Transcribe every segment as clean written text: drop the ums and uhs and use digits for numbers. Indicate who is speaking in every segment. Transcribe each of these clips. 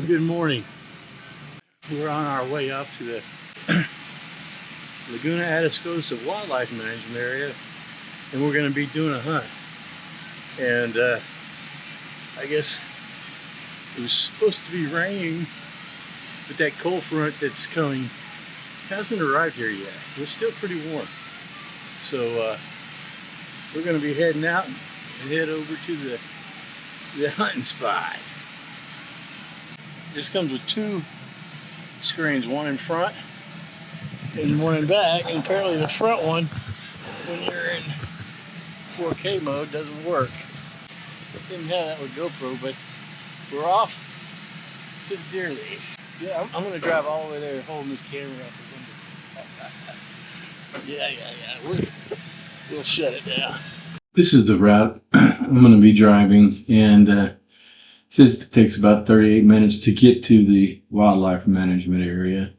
Speaker 1: Good morning. We're on our way up to the Laguna Atascosa Wildlife Management Area, and we're going to be doing a hunt. And I guess it was supposed to be raining, but that cold front that's coming hasn't arrived here yet. It's still pretty warm. So we're going to be heading out and head over to the hunting spot. This comes with two screens, one in front and one in back, and apparently the front one, when you're in 4K mode, doesn't work. Didn't have that with GoPro, but we're off to the deer lease. Yeah, I'm gonna drive all the way there holding this camera out the window. Yeah. We'll shut it down. This is the route I'm gonna be driving, and it says it takes about 38 minutes to get to the wildlife management area.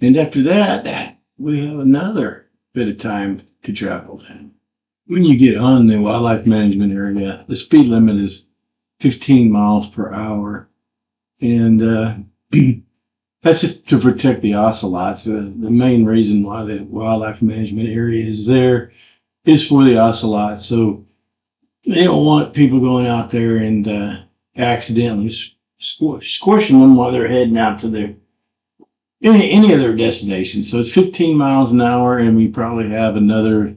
Speaker 1: And after that, we have another bit of time to travel then. When you get on the wildlife management area, the speed limit is 15 miles per hour. And that's just to protect the ocelots. The main reason why the wildlife management area is there is for the ocelots. So they don't want people going out there and accidentally squishing them while they're heading out to their any of their destinations. So it's 15 miles an hour, and we probably have another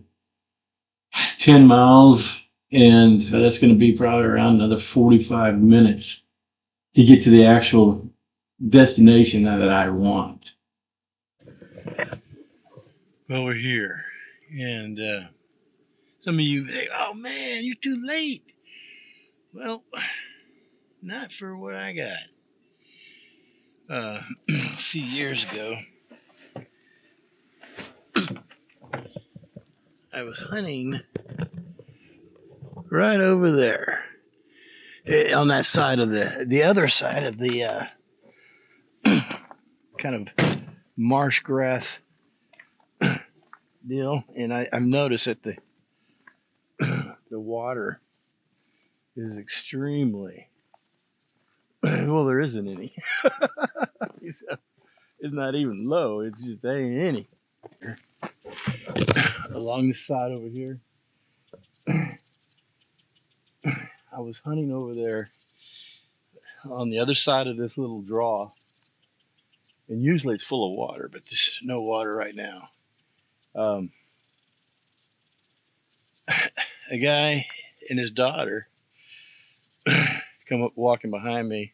Speaker 1: 10 miles, and so that's going to be probably around another 45 minutes to get to the actual destination that I want. Well, we're here, and some of you say, "Oh man, you're too late." Well, not for what I got. A few years ago, I was hunting right over there on that side of the other side of the kind of marsh grass deal, and I've noticed that the water is extremely well, there isn't any. It's not even low. It's just there ain't any. Along this side over here, I was hunting over there on the other side of this little draw, and usually it's full of water, but there's no water right now. A guy and his daughter come up walking behind me,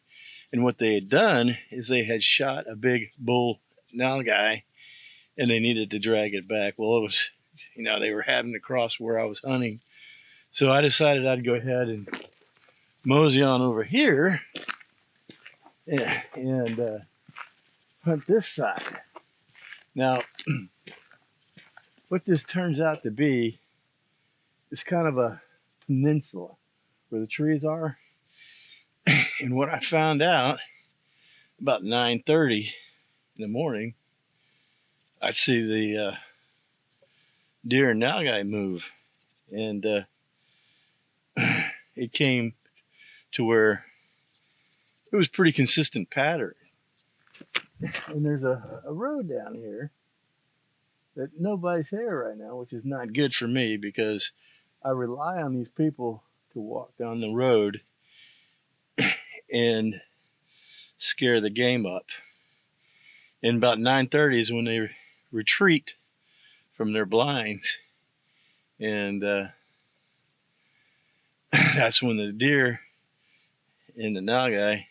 Speaker 1: and what they had done is they had shot a big bull nalgai, and they needed to drag it back. Well, it was, they were having to cross where I was hunting, so I decided I'd go ahead and mosey on over here and hunt this side. Now, what this turns out to be is kind of a peninsula where the trees are. And what I found out about 9:30 in the morning, I see the deer and nalgai move, and it came to where it was pretty consistent pattern. And there's a road down here that nobody's here right now, which is not good for me because I rely on these people to walk down the road and scare the game up. And about 9:30 is when they retreat from their blinds, and that's when the deer and the nalgai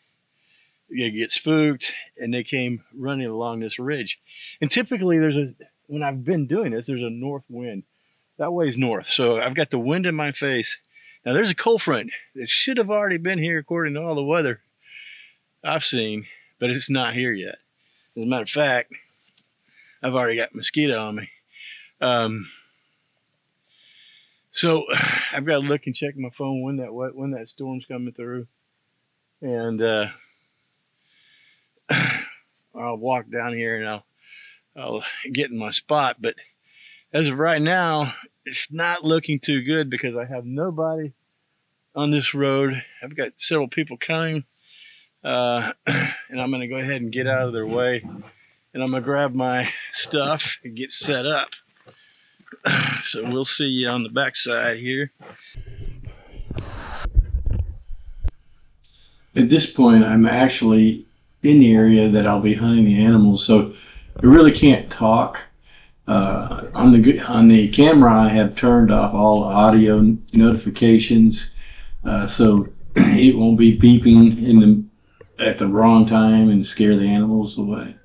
Speaker 1: get spooked, and they came running along this ridge. And typically when I've been doing this, there's a north wind. That way's north, so I've got the wind in my face. Now there's a cold front that should have already been here according to all the weather I've seen, but it's not here yet. As a matter of fact, I've already got mosquito on me. So I've got to look and check my phone when that storm's coming through, and I'll walk down here and I'll get in my spot. But as of right now, it's not looking too good because I have nobody on this road. I've got several people coming. And I'm going to go ahead and get out of their way. And I'm going to grab my stuff and get set up. So we'll see you on the backside here. At this point, I'm actually in the area that I'll be hunting the animals, so I really can't talk. On the camera, I have turned off all audio notifications, so it won't be beeping at the wrong time and scare the animals away.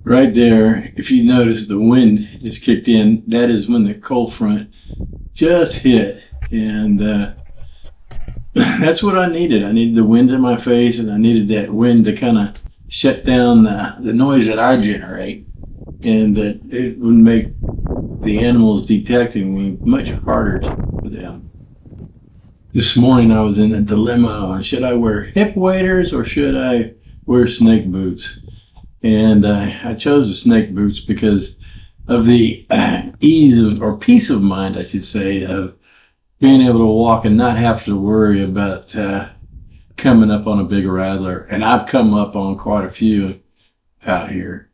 Speaker 1: Right there, if you notice, the wind just kicked in. That is when the cold front just hit, and that's what I needed. I needed the wind in my face, and I needed that wind to kind of shut down the noise that I generate, and that it would make the animals detecting me much harder for them. This morning I was in a dilemma. Should I wear hip waders or should I wear snake boots? And I chose the snake boots because of the ease or peace of mind, I should say, of being able to walk and not have to worry about coming up on a big rattler. And I've come up on quite a few out here.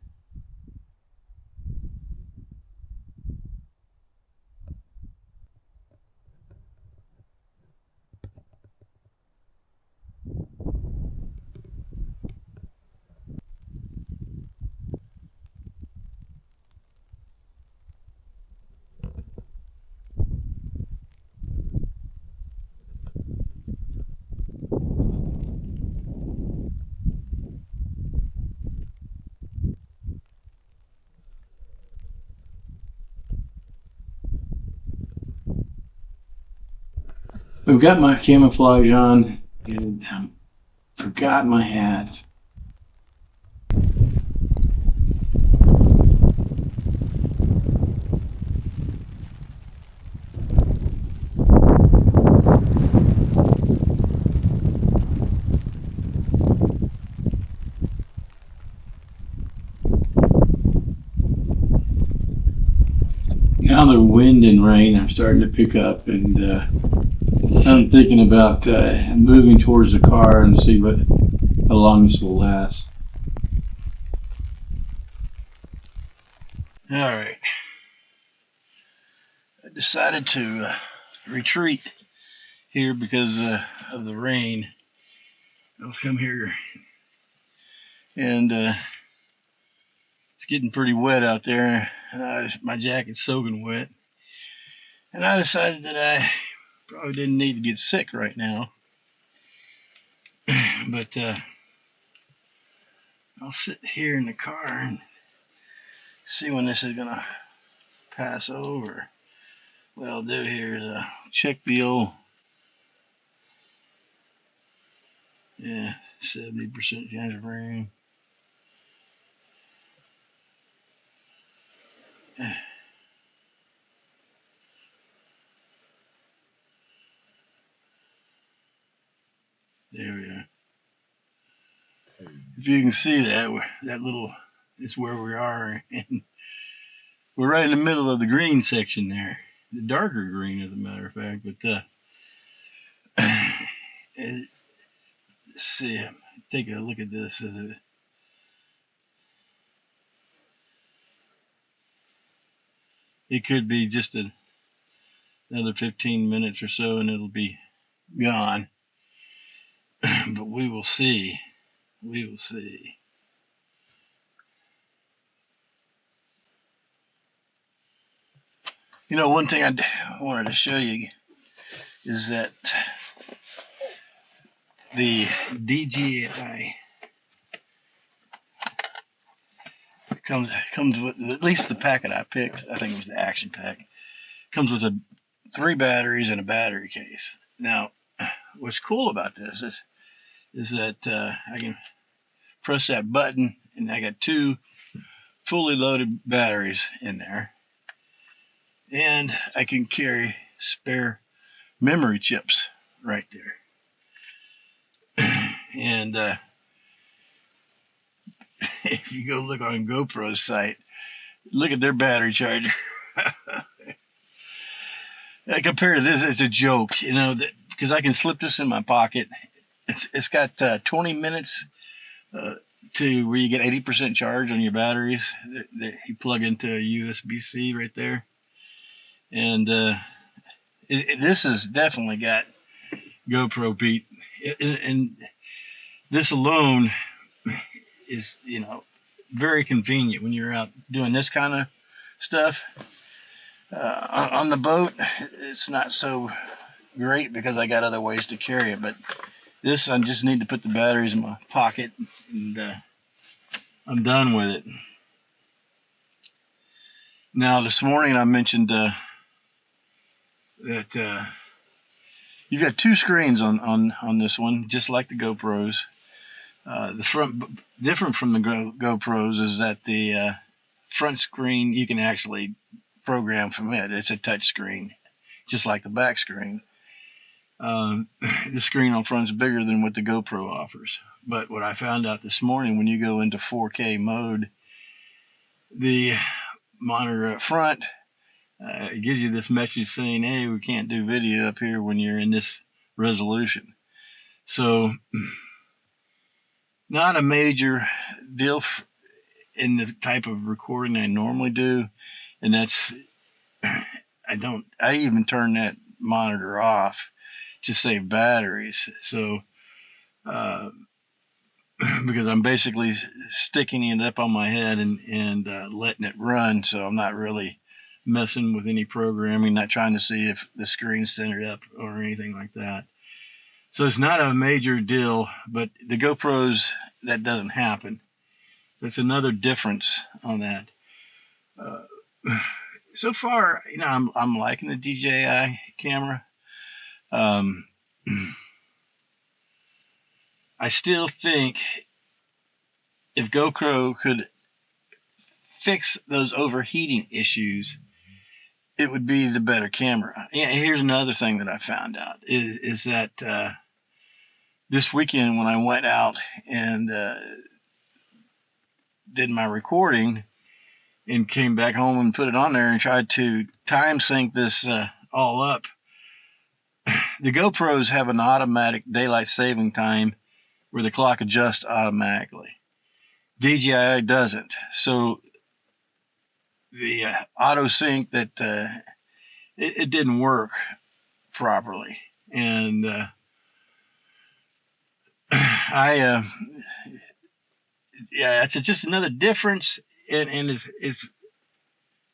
Speaker 1: I've got my camouflage on and forgot my hat. Now the wind and rain are starting to pick up, and I'm thinking about moving towards the car and see how long this will last. All right. I decided to retreat here because of the rain. I'll come here, and it's getting pretty wet out there, and my jacket's soaking wet. And I decided that I probably didn't need to get sick right now. But I'll sit here in the car and see when this is gonna pass over. What I'll do here is check the old 70% chance of rain. There we are. If you can see that is where we are, and we're right in the middle of the green section there, the darker green, as a matter of fact. But let's see, take a look at this. It could be just another 15 minutes or so, and it'll be gone. But we will see. We will see. You know, one thing I wanted to show you is that the DJI comes with, at least the packet I picked, I think it was the action pack, comes with 3 batteries and a battery case. Now, what's cool about this is that I can press that button and I got 2 fully loaded batteries in there, and I can carry spare memory chips right there. And if you go look on GoPro's site, look at their battery charger. Compared to this, it's a joke, you know, because I can slip this in my pocket. It's got 20 minutes to where you get 80% charge on your batteries. You plug into a USB-C right there. And this has definitely got GoPro beat. And this alone is, you know, very convenient when you're out doing this kind of stuff. On the boat, it's not so great because I got other ways to carry it, but this, I just need to put the batteries in my pocket, and I'm done with it. Now, this morning I mentioned that you've got 2 screens on this one, just like the GoPros. The front, different from the GoPros, is that the front screen you can actually program from it. It's a touch screen, just like the back screen. The screen on front is bigger than what the GoPro offers. But what I found out this morning, when you go into 4K mode, the monitor up front, it gives you this message saying, hey, we can't do video up here when you're in this resolution. So, not a major deal in the type of recording I normally do. And that's, I even turn that monitor off to save batteries. So, because I'm basically sticking it up on my head and letting it run. So I'm not really messing with any programming, not trying to see if the screen's centered up or anything like that. So it's not a major deal, but the GoPros, that doesn't happen. That's another difference on that. So far, you know, I'm liking the DJI camera. I still think if GoPro could fix those overheating issues, it would be the better camera. Yeah, here's another thing that I found out is that this weekend when I went out and did my recording and came back home and put it on there and tried to time sync this all up, the GoPros have an automatic daylight saving time where the clock adjusts automatically. DJI doesn't. So the auto sync, that it didn't work properly. And yeah, it's just another difference, and it's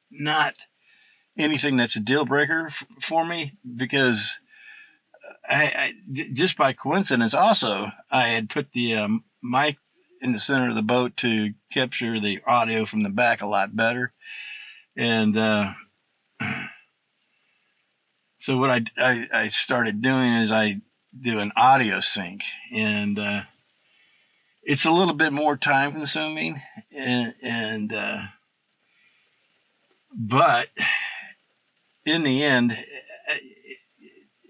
Speaker 1: not anything that's a deal breaker for me, because I just by coincidence also I had put the mic in the center of the boat to capture the audio from the back a lot better. And so what I started doing is I do an audio sync, and it's a little bit more time consuming, and but in the end,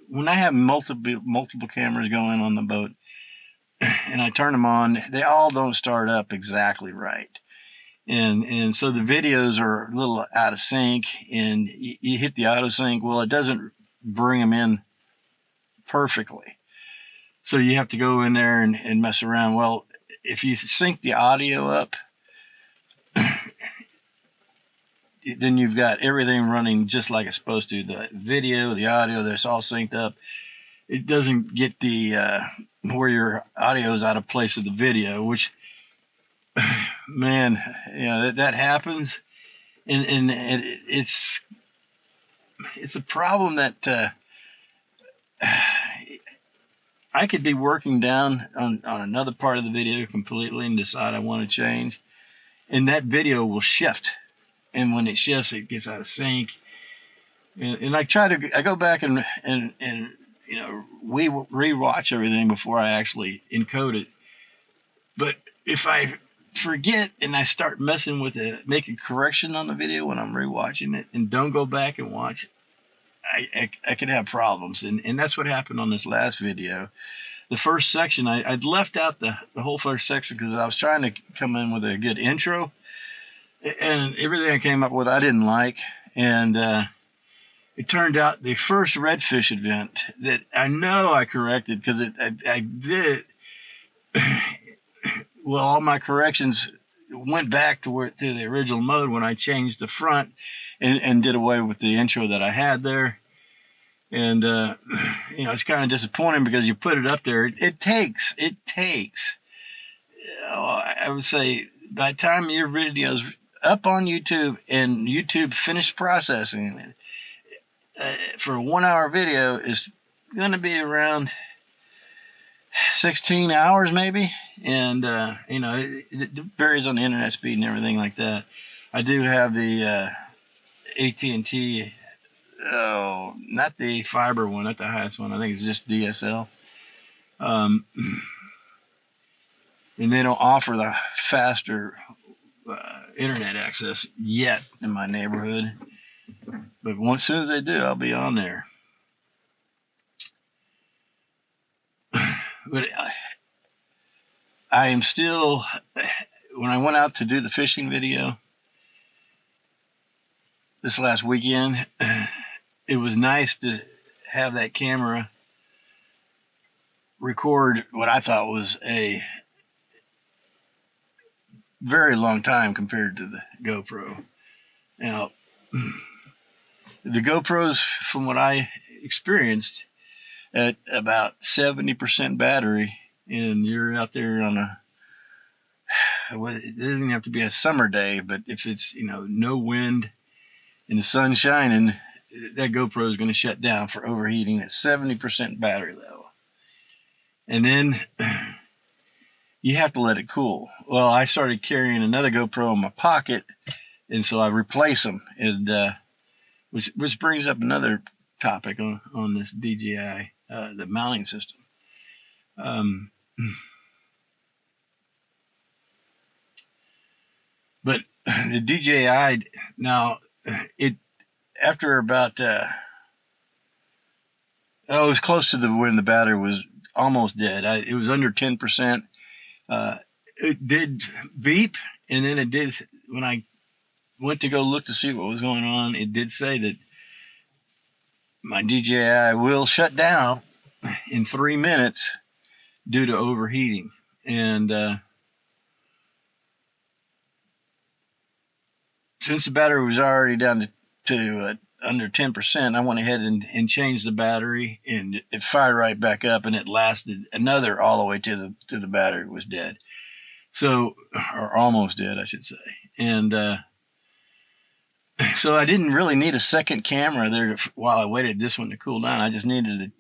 Speaker 1: when I have multiple cameras going on the boat and I turn them on, they all don't start up exactly right. And so the videos are a little out of sync, and you hit the auto sync. Well, it doesn't bring them in perfectly. So you have to go in there and mess around. Well, if you sync the audio up, then you've got everything running just like it's supposed to. The video, the audio, that's all synced up. It doesn't get the where your audio is out of place with the video, which, man, you know, that happens, and it's a problem that I could be working down on another part of the video completely and decide I want to change, and that video will shift. And when it shifts, it gets out of sync. And I go back and we rewatch everything before I actually encode it. But if I forget and I start messing with it, making correction on the video when I'm rewatching it, and don't go back and watch, I could have problems. And that's what happened on this last video. The first section, I'd left out the whole first section because I was trying to come in with a good intro, and everything I came up with I didn't like. And it turned out the first redfish event that I know I corrected, because I did well, all my corrections went back to the original mode when I changed the front and did away with the intro that I had there. And it's kind of disappointing because you put it up there. It takes I would say by the time your video's up on YouTube and YouTube finished processing it, for a 1 hour video is going to be around 16 hours maybe. And it varies on the internet speed and everything like that. I do have the AT&T, not the fiber one, not the highest one. I think it's just DSL. And they don't offer the faster internet access yet in my neighborhood. But as soon as they do, I'll be on there. But I am still, when I went out to do the fishing video this last weekend, it was nice to have that camera record what I thought was a very long time compared to the GoPro. Now, the GoPros, from what I experienced, at about 70% battery, and you're out there on it doesn't have to be a summer day, but if it's no wind and the sun shining, that GoPro is going to shut down for overheating at 70% battery level. And then you have to let it cool. Well, I started carrying another GoPro in my pocket, and so I replace them. And which brings up another topic on this DJI, the mounting system. But the DJI, now, after about, it was close to when the battery was almost dead. It was under 10%. It did beep, and then it did, when I went to go look to see what was going on, it did say that my DJI will shut down in 3 minutes due to overheating. And since the battery was already down to under 10%, I went ahead and changed the battery, and it fired right back up, and it lasted another all the way to the battery was dead. So, or almost dead, I should say. And so I didn't really need a second camera there while I waited this one to cool down. I just needed to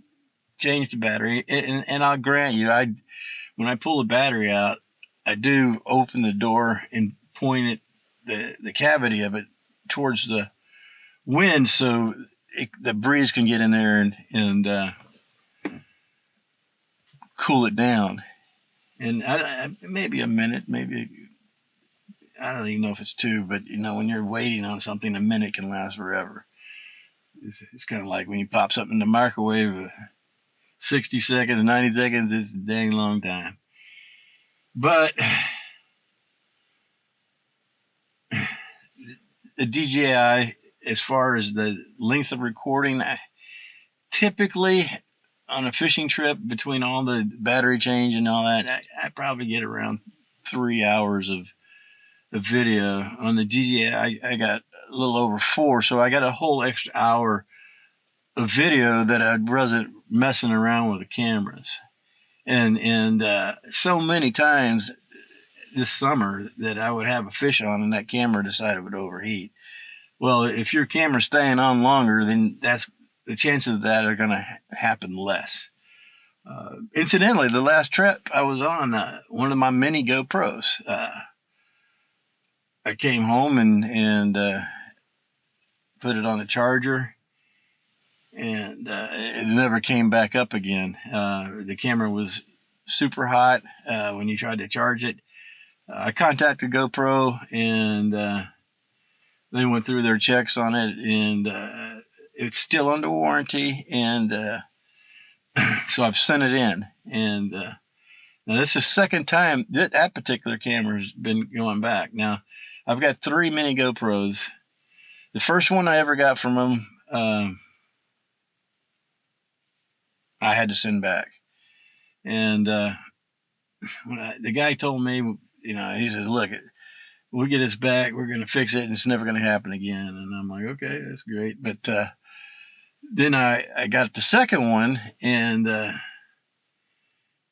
Speaker 1: change the battery. And I'll grant you, when I pull the battery out, I do open the door and point the cavity of it towards the wind, so the breeze can get in there and cool it down. And maybe a minute, maybe, I don't even know if it's 2, but when you're waiting on something, a minute can last forever. It's kind of like when you pop something in the microwave, 60 seconds, 90 seconds, it's a dang long time. But the DJI, as far as the length of recording, typically on a fishing trip, between all the battery change and all that, I probably get around 3 hours of video. On the DJI, I got a little over 4, so I got a whole extra hour of video that I wasn't messing around with the cameras. And so many times this summer that I would have a fish on and that camera decided it would overheat. Well, if your camera's staying on longer, then the chances of that are going to happen less. Incidentally, the last trip I was on, one of my mini GoPros, I came home and put it on a charger, and it never came back up again. The camera was super hot when you tried to charge it. I contacted GoPro, and they went through their checks on it, and it's still under warranty, and so I've sent it in. And now this is the second time that particular camera's been going back. Now, I've got 3 mini GoPros. The first one I ever got from them, I had to send back. And the guy told me, you know, he says, look, we'll get this back, we're going to fix it, and it's never going to happen again. And I'm like, okay, that's great. But then I got the second one, and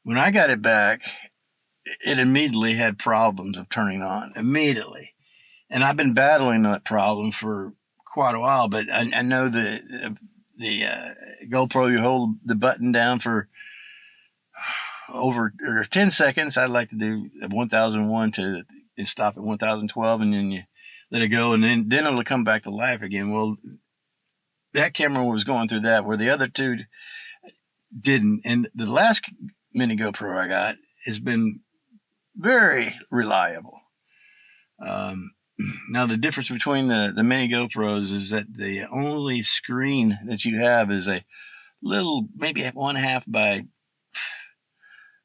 Speaker 1: when I got it back, it immediately had problems of turning on, immediately. And I've been battling that problem for quite a while, but I know the GoPro, you hold the button down for over 10 seconds. I'd like to do 1001 and stop at 1012, and then you let it go, and then it'll come back to life again. Well, that camera was going through that, where the other two didn't. And the last mini GoPro I got has been very reliable. Now, the difference between the mini GoPros is that the only screen that you have is a little, maybe 1/2 by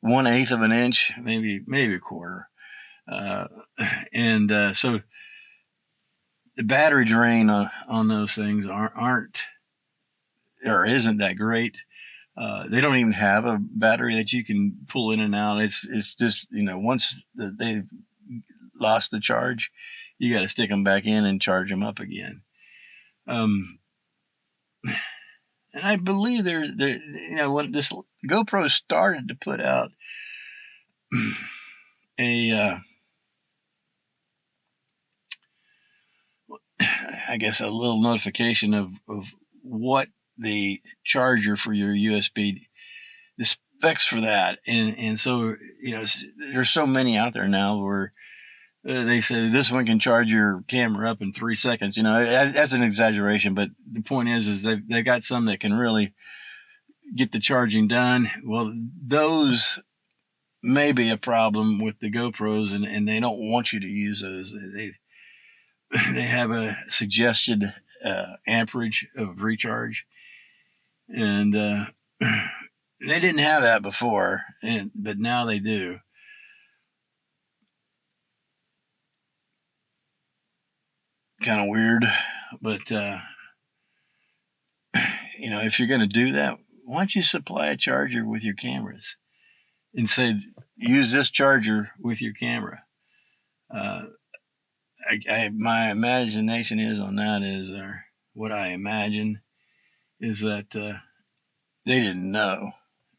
Speaker 1: 1/8 of an inch, maybe a quarter. So the battery drain on those things isn't that great. They don't even have a battery that you can pull in and out. It's just, you know, once they've lost the charge, you got to stick them back in and charge them up again. And I believe they're you know, when this GoPro started to put out I guess a little notification of what the charger for your USB, the specs for that, and so, you know, there's so many out there now where they say this one can charge your camera up in 3 seconds. You know, that's an exaggeration, but the point is they got some that can really get the charging done. Well, those may be a problem with the GoPros, and they don't want you to use those. They have a suggested amperage of recharge, and they didn't have that before, but now they do. Kind of weird, but you know, if you're going to do that, why don't you supply a charger with your cameras and say, use this charger with your camera? My imagination is on that is, or what I imagine is that they didn't know,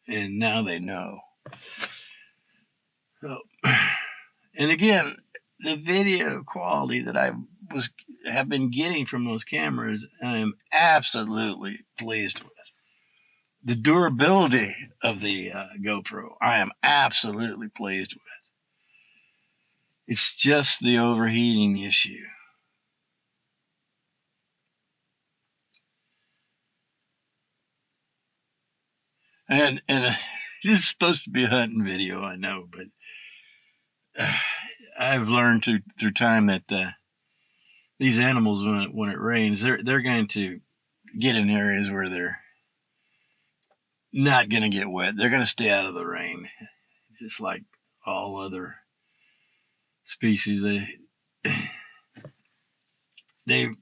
Speaker 1: and now they know. So, and again, the video quality that I have been getting from those cameras, I am absolutely pleased with. The durability of the GoPro, I am absolutely pleased with. It's just the overheating issue. And this is supposed to be a hunting video, I know, but I've learned through time that these animals, when it rains, they're going to get in areas where they're not going to get wet. They're going to stay out of the rain, just like all other species. They're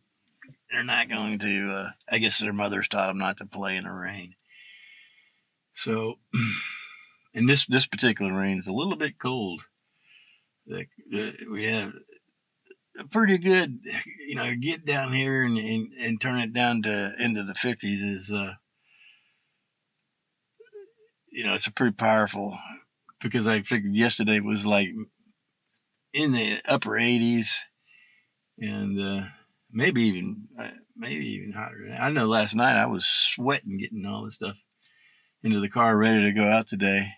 Speaker 1: not going to. I guess their mothers taught them not to play in the rain. So, and this particular rain is a little bit cold. We have a pretty good, you know, get down here and turn it down to into the 50s is, you know, it's a pretty powerful, because I figured yesterday was like in the upper 80s, and maybe even hotter. I know last night I was sweating getting all this stuff into the car ready to go out today.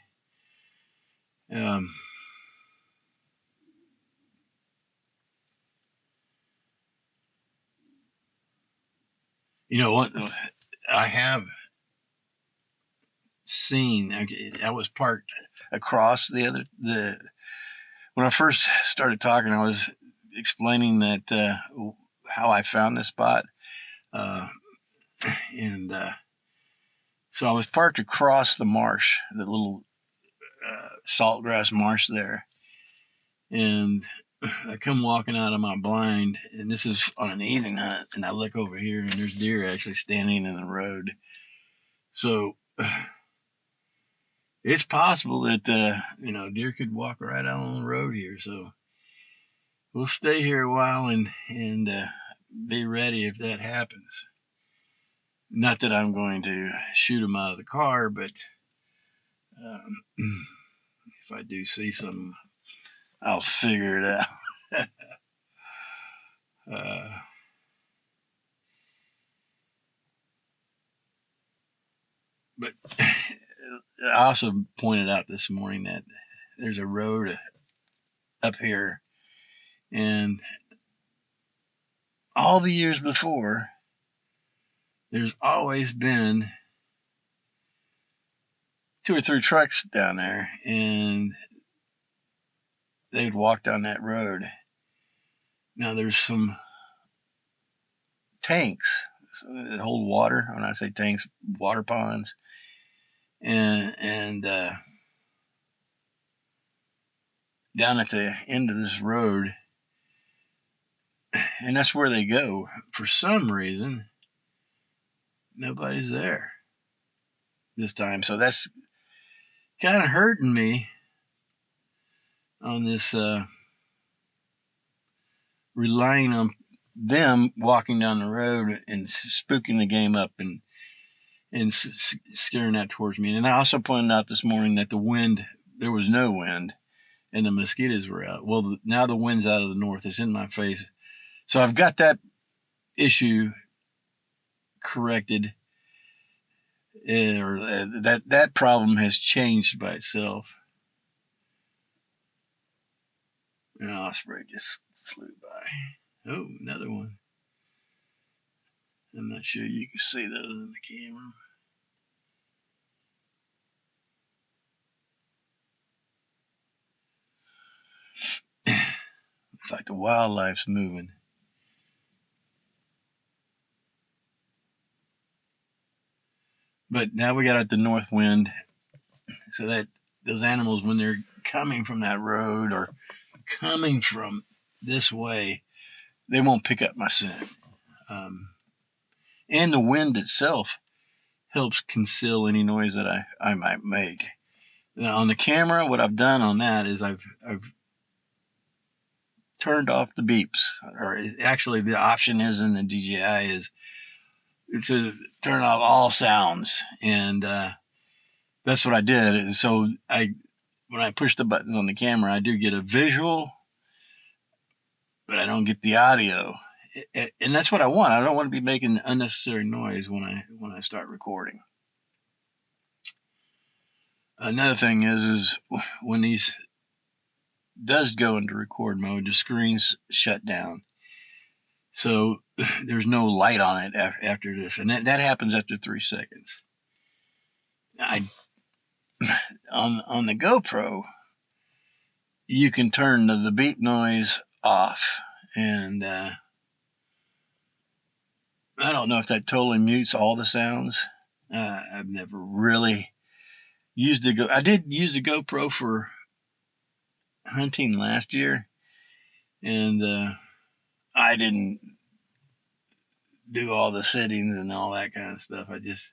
Speaker 1: You know what? I have seen. I was parked across when I first started talking, I was explaining that how I found this spot, and so I was parked across the marsh, the little saltgrass marsh there, and I come walking out of my blind, and this is on an evening hunt, and I look over here, and there's deer actually standing in the road. So it's possible that deer could walk right out on the road here. So we'll stay here a while and be ready if that happens. Not that I'm going to shoot them out of the car, but if I do see some, I'll figure it out. But I also pointed out this morning that there's a road up here, and all the years before, there's always been 2 or 3 trucks down there, and they'd walk down that road. Now there's some tanks that hold water. When I say tanks, water ponds, and down at the end of this road, and that's where they go. For some reason, nobody's there this time, so that's kind of hurting me on this relying on them walking down the road and spooking the game up and scaring that towards me. And I also pointed out this morning that there was no wind, and the mosquitoes were out. Well, now the wind's out of the north. It's in my face. So I've got that issue corrected, or that problem has changed by itself. And osprey just flew by. Oh, another one. I'm not sure you can see those in the camera. It's like the wildlife's moving. But now we got the north wind, so that those animals, when they're coming from that road or coming from this way, they won't pick up my scent. And the wind itself helps conceal any noise that I might make. Now on the camera, what I've done on that is I've turned off the beeps, or actually the option is in the DJI is it says turn off all sounds, and that's what I did. And so when I push the buttons on the camera, I do get a visual, but I don't get the audio. And that's what I want. I don't want to be making unnecessary noise when I start recording. Another thing is when these does go into record mode, the screen's shut down. So there's no light on it after this. And that happens after 3 seconds. On the GoPro, you can turn the beep noise off. And I don't know if that totally mutes all the sounds. I've never really used the I did use the GoPro for hunting last year, and I didn't do all the settings and all that kind of stuff. I just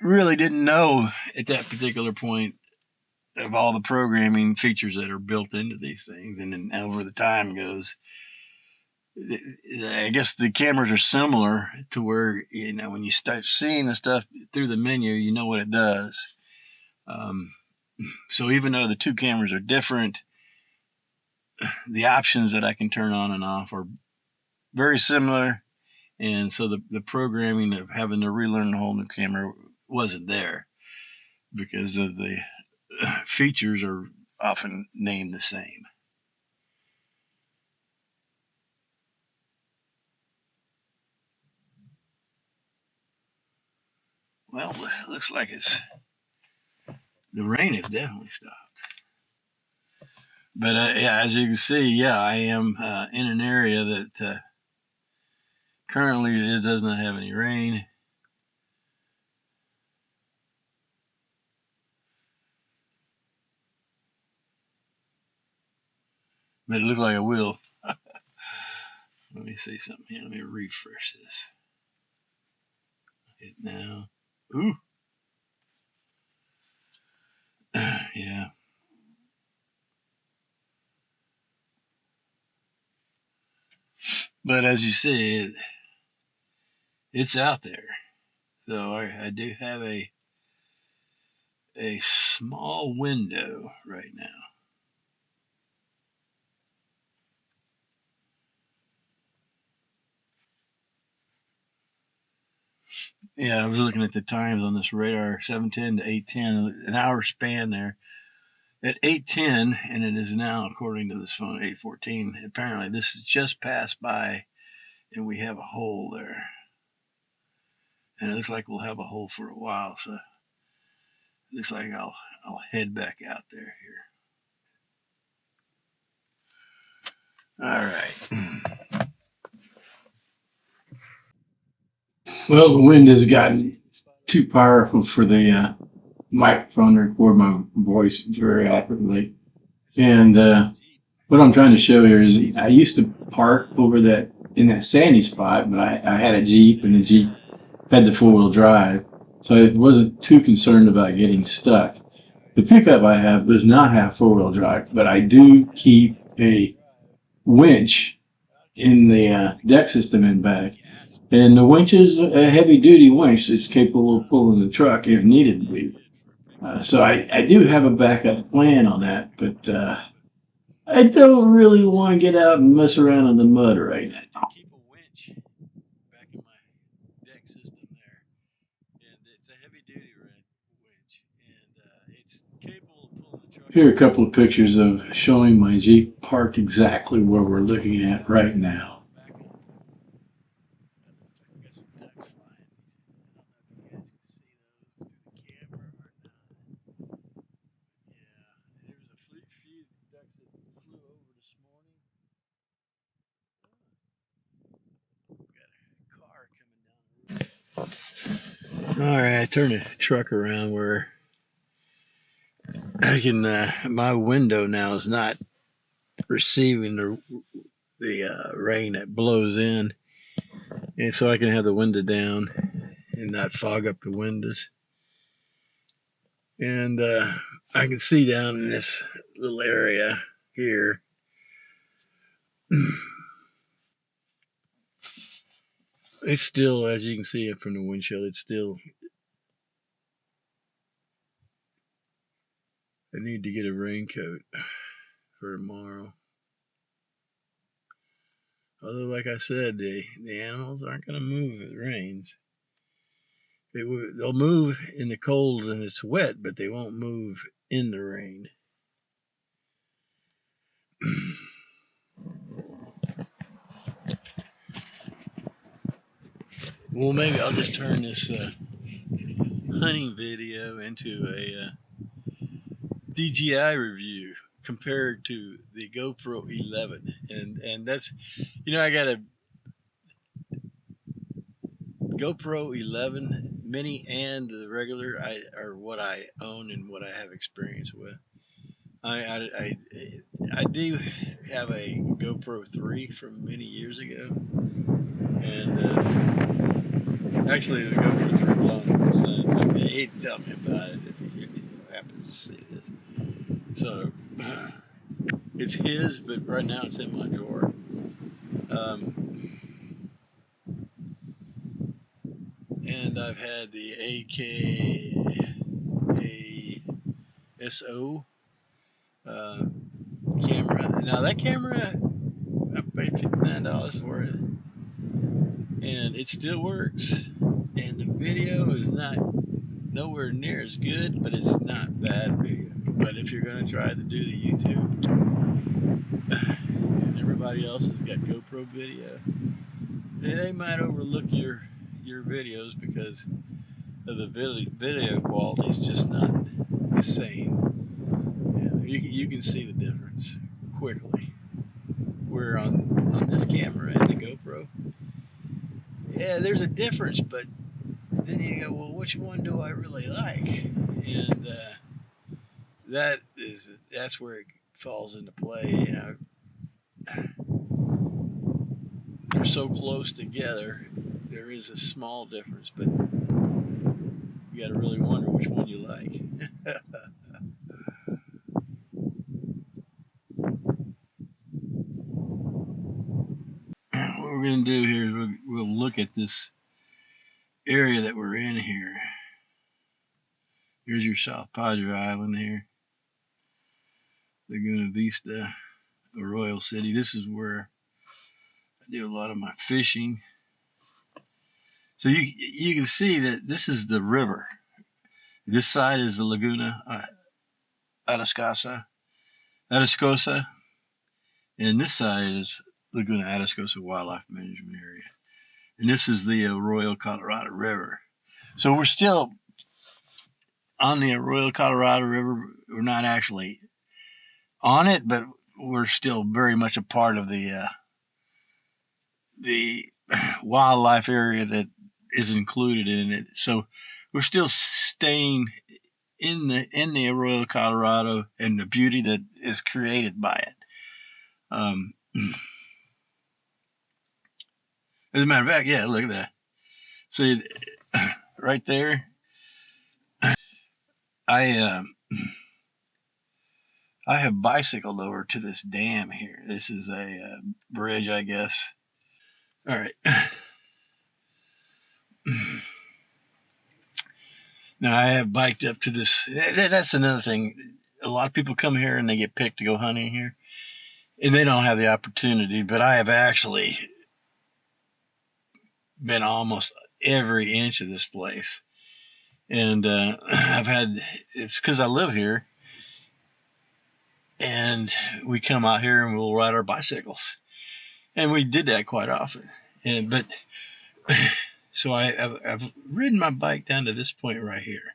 Speaker 1: really didn't know at that particular point of all the programming features that are built into these things. And then over the time goes, I guess the cameras are similar to where, when you start seeing the stuff through the menu, you know what it does. So even though the 2 cameras are different, the options that I can turn on and off are very similar. And so the programming of having to relearn the whole new camera wasn't there, because the features are often named the same. Well, it looks like the rain has definitely stopped. But yeah, as you can see, yeah, I am in an area that currently it does not have any rain. But it looks like it will. Let me see something here. Let me refresh this. Hit now. Ooh. Yeah. But as you see, it's out there. So I do have a small window right now. Yeah, I was looking at the times on this radar, 7:10 to 8:10, an hour span there. At 8:10, and it is now, according to this phone, 8:14. Apparently, this has just passed by, and we have a hole there. And it looks like we'll have a hole for a while, so it looks like I'll head back out there here. All right. Well, the wind has gotten too powerful for the microphone to record my voice very accurately. And what I'm trying to show here is I used to park over in that sandy spot, but I had a Jeep, and the Jeep had the four-wheel drive, so I wasn't too concerned about getting stuck. The pickup I have does not have four-wheel drive, but I do keep a winch in the deck system in back. And the winch is a heavy-duty winch that's capable of pulling the truck if needed to be. So I do have a backup plan on that, but I don't really want to get out and mess around in the mud right now. I keep a winch back in my deck system there, and it's a heavy-duty winch, and it's capable of pulling the truck. Here are a couple of pictures of showing my Jeep parked exactly where we're looking at right now. All right, I turned the truck around where I can. My window now is not receiving the rain that blows in, and so I can have the window down and not fog up the windows. And I can see down in this little area here. It's still, as you can see it from the windshield, it's still. I need to get a raincoat for tomorrow. Although, like I said, the animals aren't going to move if it rains. They'll move in the cold and it's wet, but they won't move in the rain. Well, maybe I'll just turn this hunting video into a DJI review compared to the GoPro 11, and that's, I got a GoPro 11 Mini and the regular are what I own and what I have experience with. I do have a GoPro 3 from many years ago, and actually the GoPro 3 belongs to my son. So he'd tell me about it if he happens to see this. So it's his, but right now it's in my drawer. And I've had the ASO camera. Now that camera, I paid $59 for it, and it still works. And the video is not nowhere near as good, but it's not bad video. But if you're going to try to do the YouTube, and everybody else has got GoPro video, they might overlook your videos because of the video quality is just not the same. You can see the difference quickly. Where on this camera and the GoPro, yeah, there's a difference, but then you go, well, which one do I really like? And that's where it falls into play. You know, they're so close together. There is a small difference, but you got to really wonder which one you like. What we're going to do here is we'll look at this area that we're in here. Here's your South Padre Island here, Laguna Vista, Arroyo City. This is where I do a lot of my fishing. So you can see that this is the river. This side is the Laguna Atascosa, and this side is Laguna Atascosa Wildlife Management Area. And this is the Arroyo Colorado River. So we're still on the Arroyo Colorado River. We're not actually on it, but we're still very much a part of the wildlife area that is included in it. So we're still staying in the Arroyo Colorado and the beauty that is created by it. As a matter of fact, yeah, look at that. See, right there, I have bicycled over to this dam here. This is a bridge, I guess. All right. Now, I have biked up to this. That's another thing. A lot of people come here and they get picked to go hunting here, and they don't have the opportunity. But I have actually been almost every inch of this place. And it's because I live here, and we come out here and we'll ride our bicycles. And we did that quite often. So I've ridden my bike down to this point right here.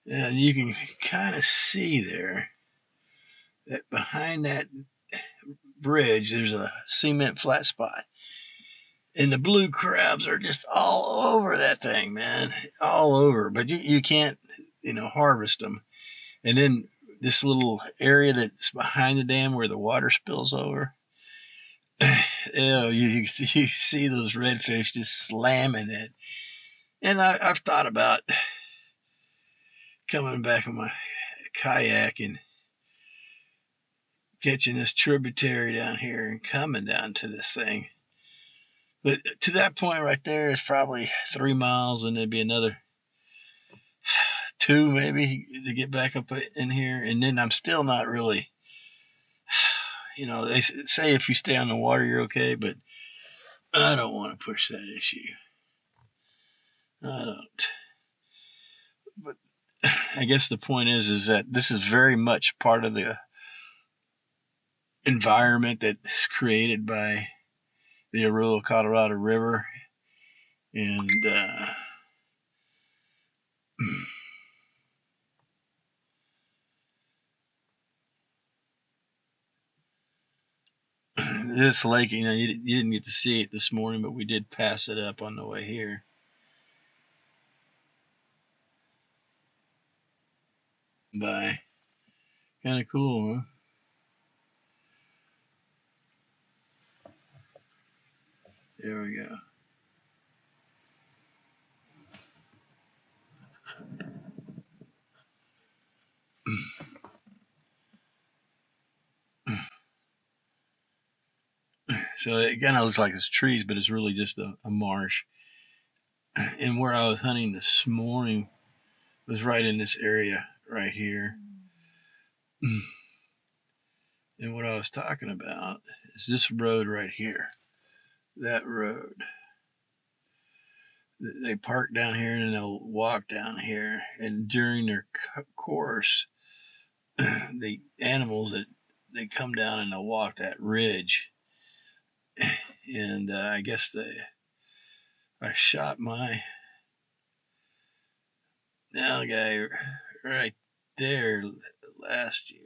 Speaker 1: And you can kind of see there that behind that bridge, there's a cement flat spot. And the blue crabs are just all over that thing, man. All over. But you can't, harvest them. And then this little area that's behind the dam where the water spills over, you see those redfish just slamming it. And I've thought about coming back on my kayak and catching this tributary down here and coming down to this thing. But to that point right there is probably 3 miles, and there'd be another 2 maybe to get back up in here. And then I'm still not really, they say if you stay on the water, you're okay, but I don't want to push that issue. I don't. But I guess the point is that this is very much part of the environment that's created by the Arroyo Colorado River. And this lake, you didn't get to see it this morning, but we did pass it up on the way here. Bye. Kind of cool, huh? There we go. So it kind of looks like it's trees, but it's really just a marsh. And where I was hunting this morning was right in this area right here. And what I was talking about is this road right here. That road. they park down here and then they'll walk down here. And during their course, the animals that they come down and they'll walk that ridge. And I guess I shot my guy right there last year.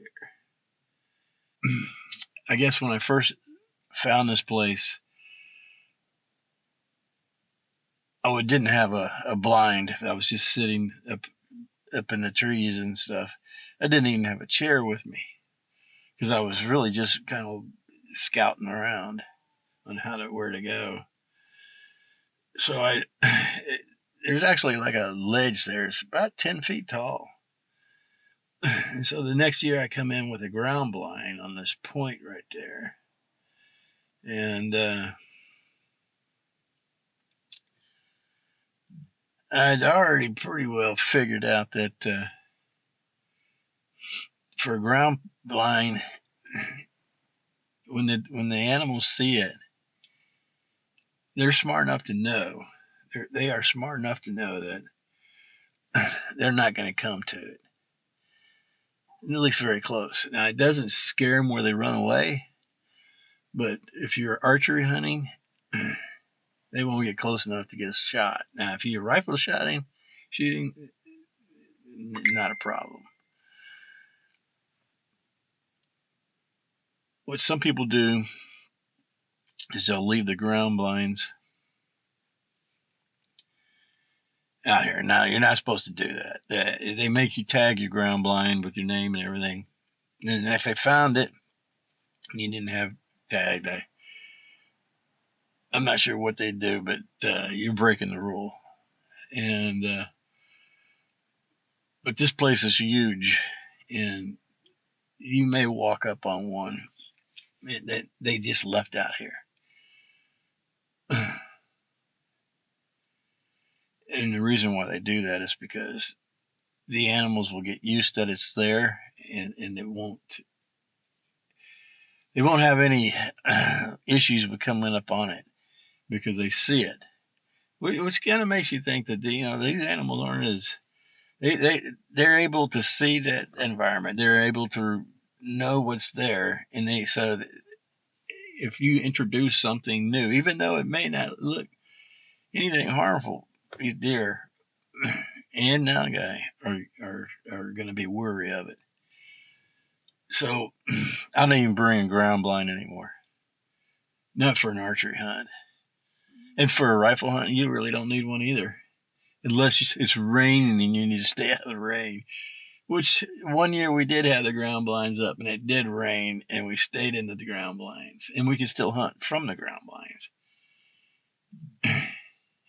Speaker 1: I guess when I first found this place, I didn't have a blind. I was just sitting up in the trees and stuff. I didn't even have a chair with me because I was really just kind of scouting around on where to go. So there's actually like a ledge there. It's about 10 feet tall. And so the next year I come in with a ground blind on this point right there. And I'd already pretty well figured out that for a ground blind, when the animals see it, they're smart enough to know. They are smart enough to know that they're not going to come to it. At least very close. Now, it doesn't scare them where they run away, but if you're archery hunting, they won't get close enough to get a shot. Now, if you're rifle shooting, not a problem. What some people do is they'll leave the ground blinds out here. Now, you're not supposed to do that. They make you tag your ground blind with your name and everything. And if they found it and you didn't have tagged, I'm not sure what they do, but you're breaking the rule. And but this place is huge, and you may walk up on one that they just left out here. And the reason why they do that is because the animals will get used that it's there, and they won't have any issues with coming up on it because they see it, which kind of makes you think that these animals aren't as they're able to see that environment. They're able to know what's there, and so if you introduce something new, even though it may not look anything harmful, these deer and nalgai are going to be wary of it. So I don't even bring a ground blind anymore. Not for an archery hunt. And for a rifle hunt, you really don't need one either. Unless it's raining and you need to stay out of the rain. Which one year we did have the ground blinds up and it did rain and we stayed into the ground blinds. And we could still hunt from the ground blinds.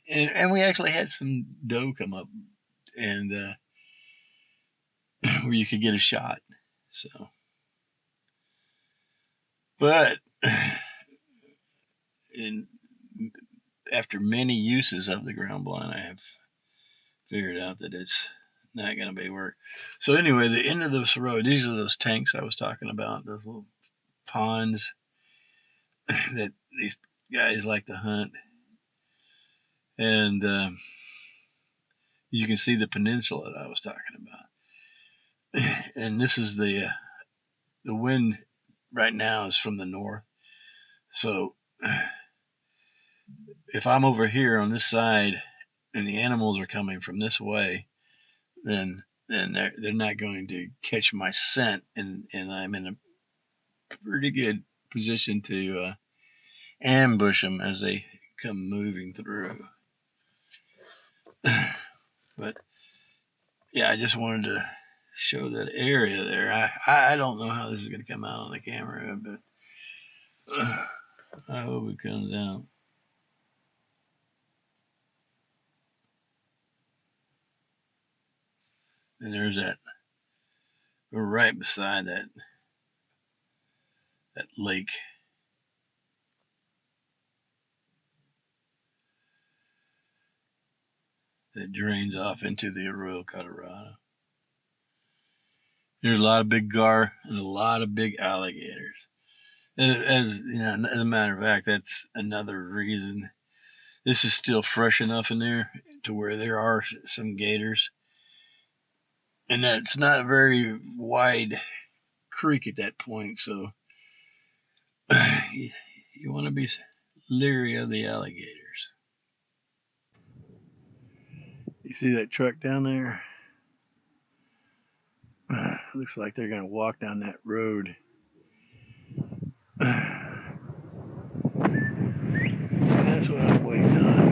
Speaker 1: And we actually had some doe come up and where you could get a shot. So, but after many uses of the ground blind, I have figured out that it's not going to be work. So anyway, the end of this road, these are those tanks I was talking about, those little ponds that these guys like to hunt. And you can see the peninsula that I was talking about. And this is the wind right now is from the north. So if I'm over here on this side and the animals are coming from this way, then they're not going to catch my scent, and I'm in a pretty good position to ambush them as they come moving through. But yeah, I just wanted to show that area there. I don't know how this is going to come out on the camera, but I hope it comes out. And there's that. We're right beside that lake. That drains off into the Arroyo, Colorado. There's a lot of big gar and a lot of big alligators. As a matter of fact, that's another reason This is still fresh enough in there to where there are some gators. And that's not a very wide creek at that point, so you want to be leery of the alligators. You see that truck down there? Looks like they're going to walk down that road. That's what I'm waiting on.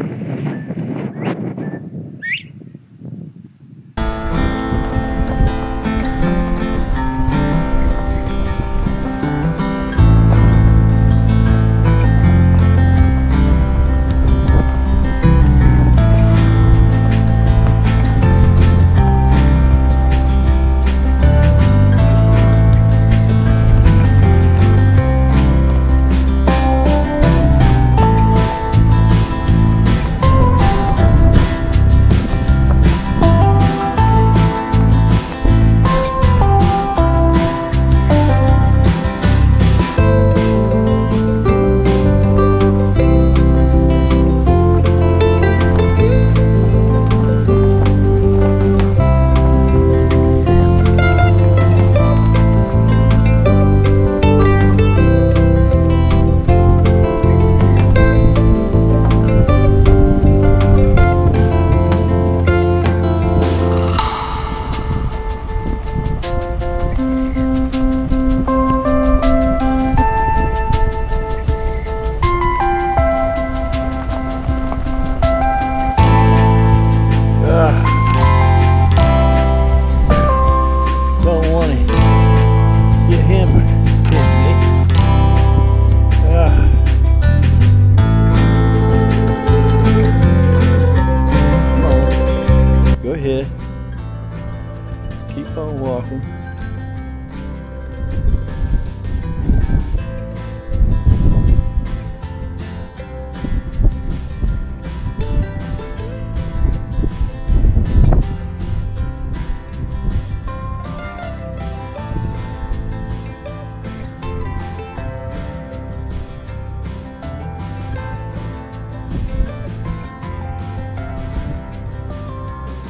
Speaker 1: Keep on walking.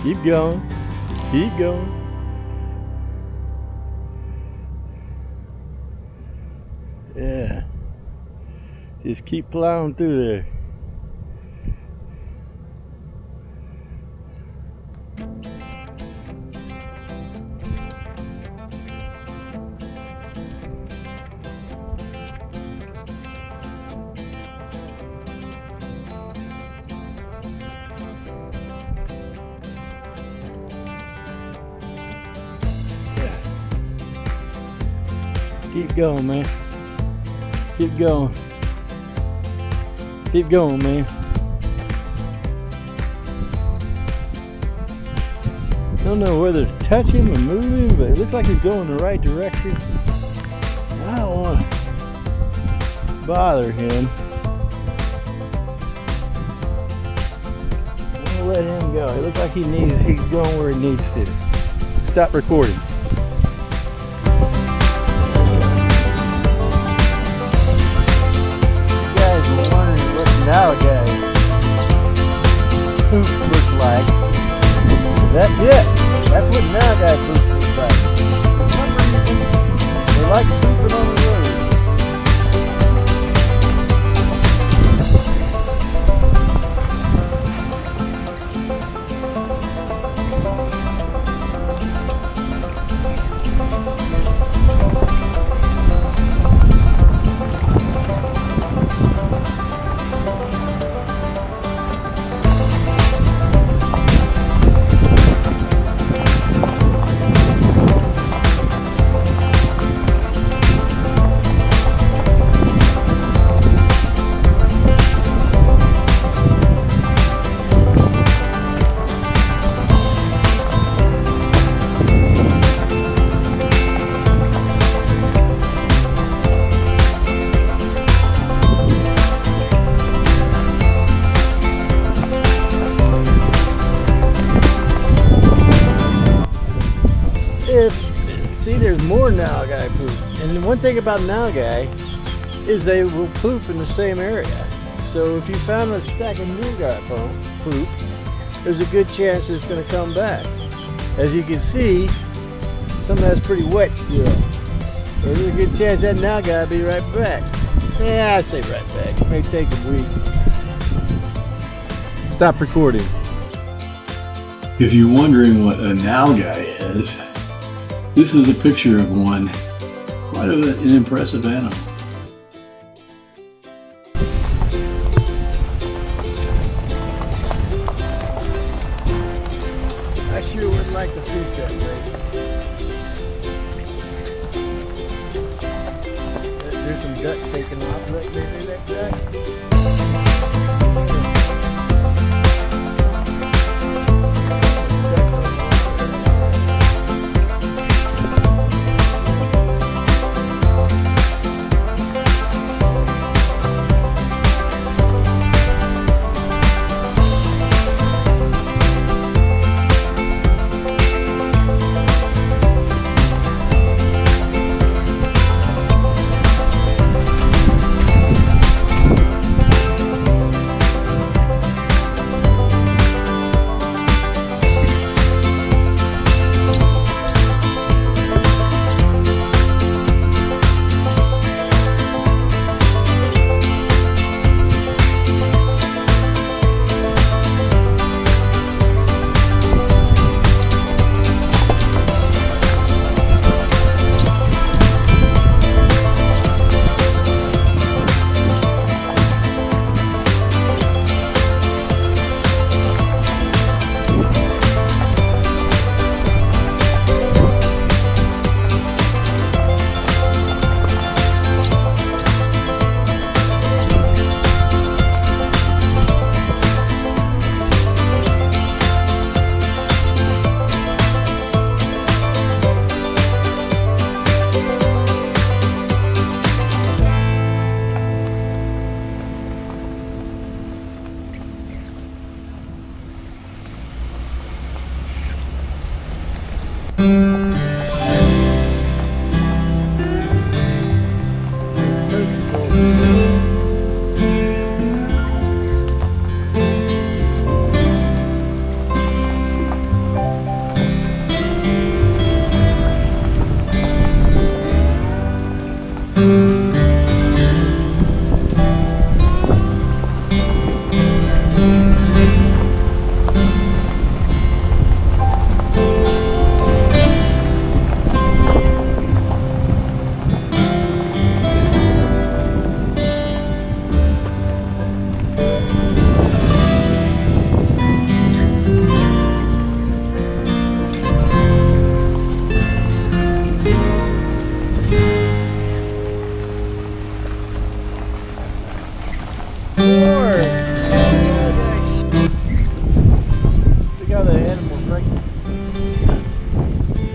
Speaker 1: Keep going. Keep going. Yeah. Just keep plowing through there. Keep going, man. Keep going. Keep going, man. Don't know whether to touch him or move him, but it looks like he's going the right direction. I don't want to bother him. I'm gonna let him go. It looks like he's going where he needs to. Stop recording. Alligator poop looks like. That's it. That's what alligator poop looks like. They like pooping on the road. See, there's more nalgai poop. And the one thing about nalgai is they will poop in the same area. So if you found a stack of nougat poop, there's a good chance it's going to come back. As you can see, some of that's pretty wet still. So there's a good chance that nougat will be right back. Yeah, I say right back. It may take a week. Stop recording.
Speaker 2: If you're wondering what a nougat is, this is a picture of one. Quite an impressive animal.
Speaker 1: I sure wouldn't like to fish that way. There's some duck taking off. Look, maybe that duck.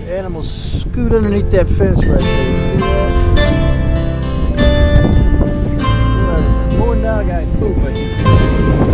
Speaker 1: Animals scoot underneath that fence right there. You see that? More nougat poop, I think.